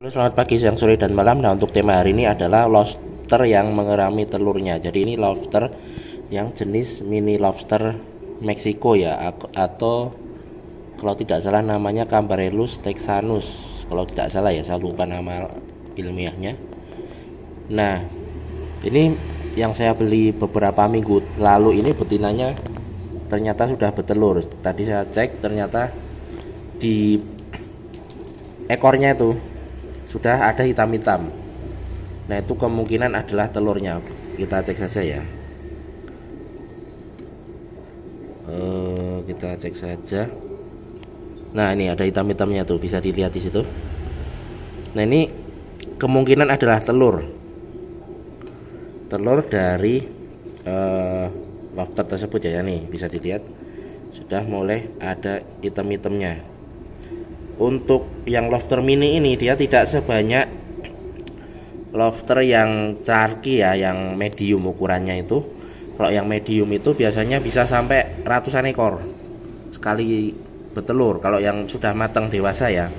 Selamat pagi, siang, sore, dan malam. Nah, untuk tema hari ini adalah lobster yang mengerami telurnya. Jadi ini lobster yang jenis mini lobster Meksiko ya, atau kalau tidak salah namanya Cambarellus texanus. Kalau tidak salah ya, saya lupa nama ilmiahnya. Nah, ini yang saya beli beberapa minggu lalu ini betinanya ternyata sudah bertelur. Tadi saya cek ternyata di ekornya itu sudah ada hitam-hitam. Nah, itu kemungkinan adalah telurnya. Kita cek saja ya. Kita cek saja. Nah, ini ada hitam-hitamnya tuh, bisa dilihat di situ. Nah, ini kemungkinan adalah telur dari lobster tersebut ya. Nih bisa dilihat sudah mulai ada hitam-hitamnya. Untuk yang lobster mini ini dia tidak sebanyak lobster yang carki ya, yang medium ukurannya itu. Kalau yang medium itu biasanya bisa sampai ratusan ekor sekali bertelur. Kalau yang sudah matang dewasa ya,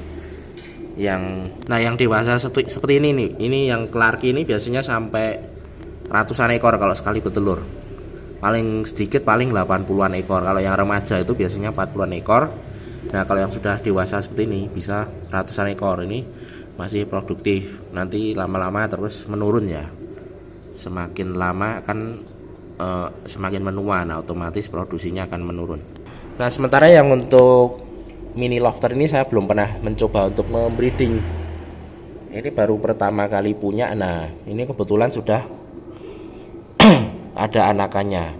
yang dewasa seperti ini nih, ini yang clarky ini biasanya sampai ratusan ekor kalau sekali bertelur. Paling sedikit paling 80-an ekor. Kalau yang remaja itu biasanya 40-an ekor. Nah, kalau yang sudah dewasa seperti ini bisa ratusan ekor. Ini masih produktif. Nanti lama-lama terus menurun ya. Semakin lama kan semakin menua, nah otomatis produksinya akan menurun. Nah, sementara yang untuk mini lobster ini saya belum pernah mencoba untuk membreeding. Ini baru pertama kali punya. Nah, ini kebetulan sudah ada anakannya.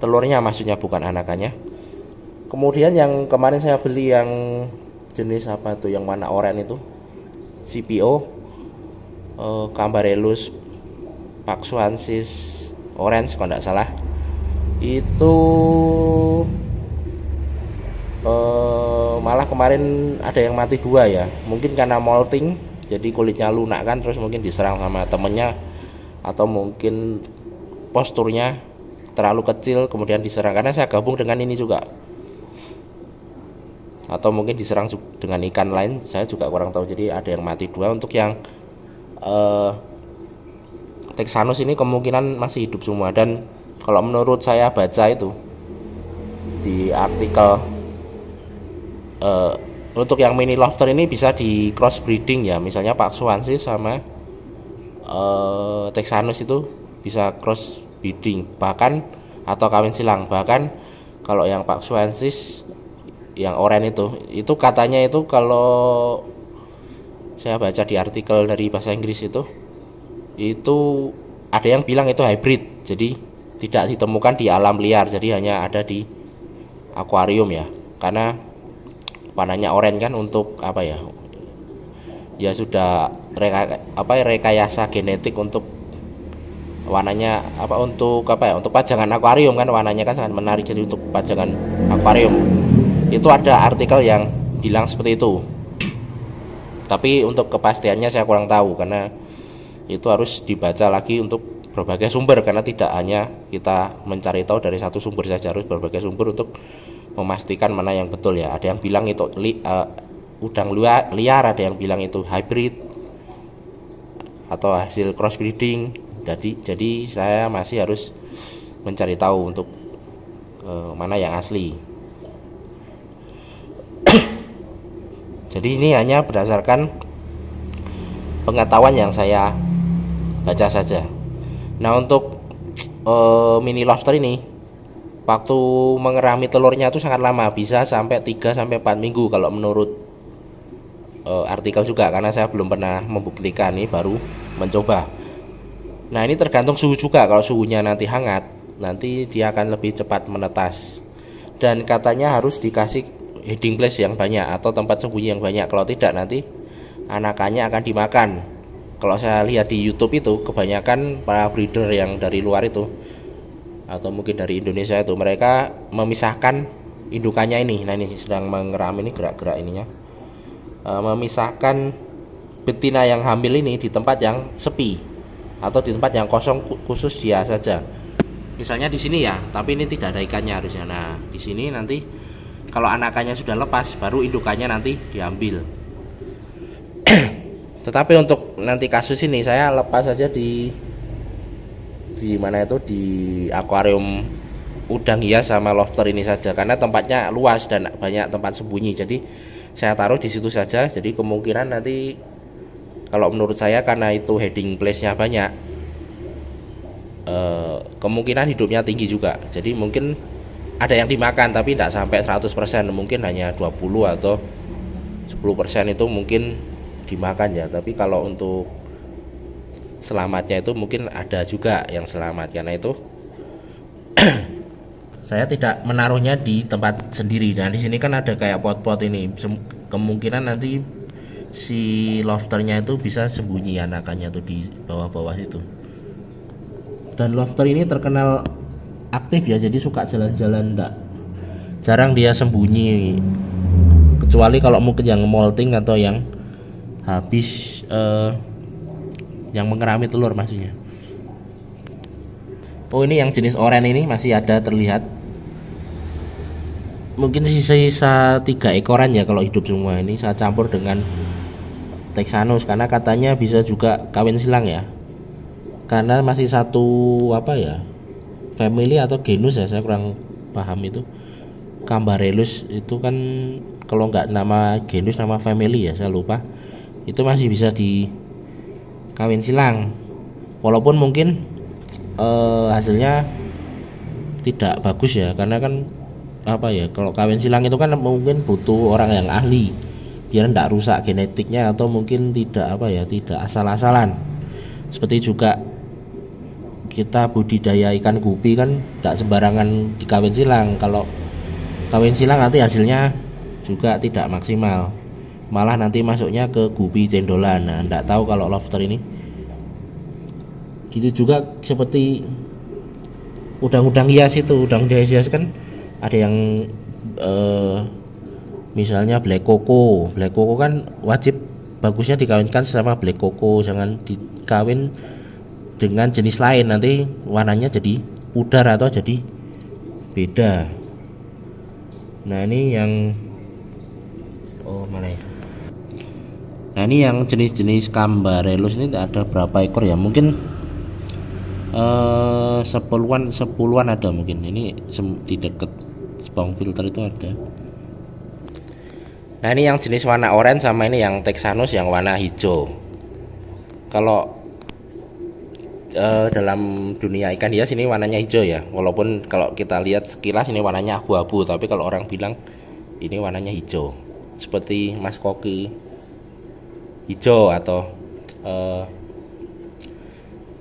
Telurnya maksudnya, bukan anakannya. Kemudian yang kemarin saya beli yang jenis apa tuh, yang warna oranye itu, CPO, Cambarellus paxuensis orange kalau tidak salah. Itu malah kemarin ada yang mati 2 ya. Mungkin karena molting, jadi kulitnya lunak kan, terus mungkin diserang sama temennya, atau mungkin posturnya terlalu kecil kemudian diserang. Karena saya gabung dengan ini juga, atau mungkin diserang dengan ikan lain, saya juga kurang tahu. Jadi ada yang mati 2. Untuk yang Texanus ini kemungkinan masih hidup semua. Dan kalau menurut saya baca itu di artikel, untuk yang mini lobster ini bisa di cross breeding ya. Misalnya paxuensis sama Texanus itu bisa cross breeding bahkan, atau kawin silang. Bahkan kalau yang paxuensis yang oranye itu katanya itu, kalau saya baca di artikel dari bahasa Inggris itu ada yang bilang itu hybrid, jadi tidak ditemukan di alam liar, jadi hanya ada di akuarium ya. Karena warnanya oranye kan, untuk apa ya, ya sudah rekayasa genetik untuk warnanya untuk pajangan akuarium kan, warnanya kan sangat menarik, jadi untuk pajangan akuarium itu ada artikel yang bilang seperti itu. Tapi untuk kepastiannya saya kurang tahu, karena itu harus dibaca lagi untuk berbagai sumber, karena tidak hanya kita mencari tahu dari satu sumber saja, harus berbagai sumber untuk memastikan mana yang betul ya. Ada yang bilang itu udang liar, ada yang bilang itu hybrid atau hasil crossbreeding. Jadi saya masih harus mencari tahu untuk mana yang asli. Jadi ini hanya berdasarkan pengetahuan yang saya baca saja. Nah, untuk mini lobster ini waktu mengerami telurnya itu sangat lama, bisa sampai 3-4 minggu kalau menurut artikel juga, karena saya belum pernah membuktikan, ini baru mencoba. Nah, ini tergantung suhu juga. Kalau suhunya nanti hangat, nanti dia akan lebih cepat menetas. Dan katanya harus dikasih hiding place yang banyak atau tempat sembunyi yang banyak. Kalau tidak nanti anakannya akan dimakan. Kalau saya lihat di YouTube itu kebanyakan para breeder yang dari luar itu, atau mungkin dari Indonesia itu, mereka memisahkan indukannya ini. Nah, ini sedang mengeram, ini gerak-gerak ininya, memisahkan betina yang hamil ini di tempat yang sepi atau di tempat yang kosong khusus dia saja. Misalnya di sini ya, tapi ini tidak ada ikannya harusnya. Nah, di sini nanti kalau anakannya sudah lepas, baru indukannya nanti diambil. Tetapi untuk nanti kasus ini saya lepas saja di mana itu, di akuarium udang hias sama lobster ini saja, karena tempatnya luas dan banyak tempat sembunyi. Jadi saya taruh di situ saja. Jadi kemungkinan nanti kalau menurut saya, karena itu heading place-nya banyak, kemungkinan hidupnya tinggi juga. Jadi mungkin ada yang dimakan tapi tidak sampai 100%, mungkin hanya 20 atau 10% itu mungkin dimakan ya. Tapi kalau untuk selamatnya itu mungkin ada juga yang selamat. Karena itu saya tidak menaruhnya di tempat sendiri. Nah di sini kan ada kayak pot-pot ini, kemungkinan nanti si lobsternya itu bisa sembunyi anakannya tuh di bawah-bawah itu. Dan lobster ini terkenal aktif ya, jadi suka jalan-jalan, jarang dia sembunyi, kecuali kalau mungkin yang molting atau yang habis yang mengerami telur maksudnya. Oh ini yang jenis oranye ini masih ada terlihat, mungkin sisa 3 ekoran ya kalau hidup semua. Ini saya campur dengan Texanus karena katanya bisa juga kawin silang ya, karena masih satu apa ya, family atau genus ya, saya kurang paham itu. Cambarellus itu kan kalau nggak nama genus, nama family ya, saya lupa. Itu masih bisa di kawin silang, walaupun mungkin hasilnya tidak bagus ya, karena kan apa ya, kalau kawin silang itu kan mungkin butuh orang yang ahli biar tidak rusak genetiknya, atau mungkin tidak apa ya, tidak asal-asalan. Seperti juga kita budidaya ikan gupi kan tidak sembarangan dikawin silang. Kalau kawin silang nanti hasilnya juga tidak maksimal, malah nanti masuknya ke gupi cendolan. Nah tidak tahu kalau lobster ini gitu juga seperti udang-udang hias itu. Udang hias kan ada yang misalnya black coco kan wajib bagusnya dikawinkan sama black coco, jangan dikawin dengan jenis lain, nanti warnanya jadi pudar atau jadi beda. Nah ini yang mana ya, nah ini yang jenis-jenis Cambarellus ini ada berapa ekor ya, mungkin sepuluhan ada mungkin. Ini di dekat spong filter itu ada. Nah ini yang jenis warna oranye, sama ini yang Texanus yang warna hijau. Kalau dalam dunia ikan hias ini warnanya hijau ya, walaupun kalau kita lihat sekilas ini warnanya abu-abu, tapi kalau orang bilang ini warnanya hijau, seperti mas koki hijau atau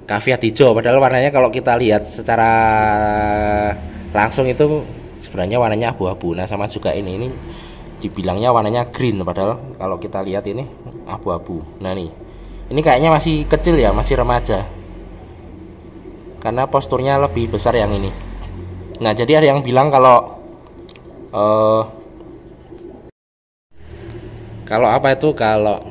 kaviat hijau. Padahal warnanya kalau kita lihat secara langsung itu sebenarnya warnanya abu-abu. Nah sama juga ini dibilangnya warnanya green, padahal kalau kita lihat ini abu-abu. Nah nih, ini kayaknya masih kecil ya, masih remaja, karena posturnya lebih besar yang ini. Nah jadi ada yang bilang kalau kalau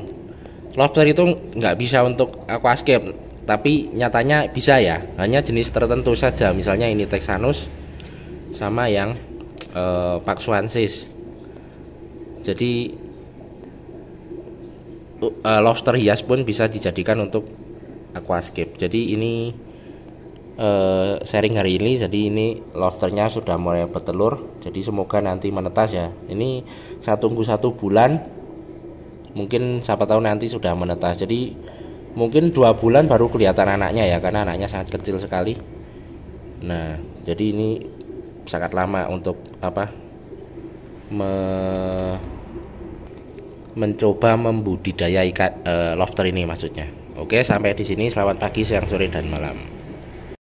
lobster itu nggak bisa untuk aquascape, tapi nyatanya bisa ya, hanya jenis tertentu saja. Misalnya ini Texanus sama yang Paxuensis. Jadi lobster hias pun bisa dijadikan untuk aquascape. Jadi ini sharing hari ini. Jadi ini lobsternya sudah mulai bertelur, jadi semoga nanti menetas ya. Ini saya tunggu 1 bulan, mungkin siapa tahu nanti sudah menetas. Jadi mungkin 2 bulan baru kelihatan anaknya ya, karena anaknya sangat kecil sekali. Nah jadi ini sangat lama untuk mencoba membudidaya ikan lobster ini maksudnya. Oke, sampai di sini. Selamat pagi, siang, sore, dan malam.